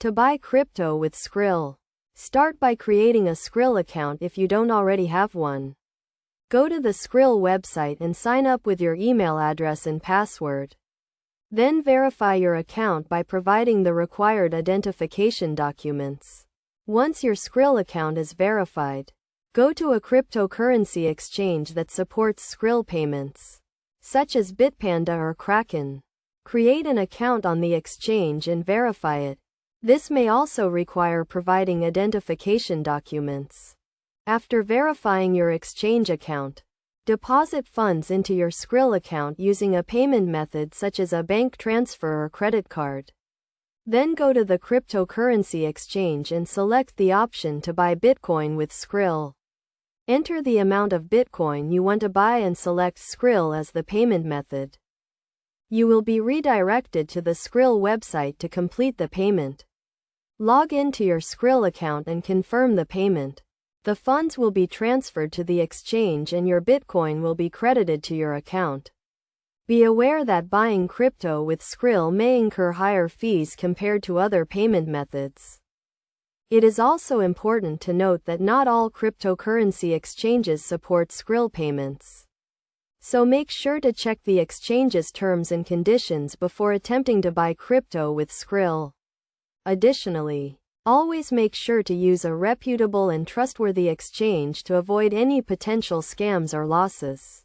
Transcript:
To buy crypto with Skrill. Start by creating a Skrill account if you don't already have one. Go to the Skrill website and sign up with your email address and password. Then verify your account by providing the required identification documents. Once your Skrill account is verified, go to a cryptocurrency exchange that supports Skrill payments, such as Bitpanda or Kraken. Create an account on the exchange and verify it. This may also require providing identification documents. After verifying your exchange account, deposit funds into your Skrill account using a payment method such as a bank transfer or credit card. Then go to the cryptocurrency exchange and select the option to buy Bitcoin with Skrill. Enter the amount of Bitcoin you want to buy and select Skrill as the payment method. You will be redirected to the Skrill website to complete the payment. Log into your Skrill account and confirm the payment. The funds will be transferred to the exchange and your Bitcoin will be credited to your account. Be aware that buying crypto with Skrill may incur higher fees compared to other payment methods. It is also important to note that not all cryptocurrency exchanges support Skrill payments. So make sure to check the exchange's terms and conditions before attempting to buy crypto with Skrill. Additionally, always make sure to use a reputable and trustworthy exchange to avoid any potential scams or losses.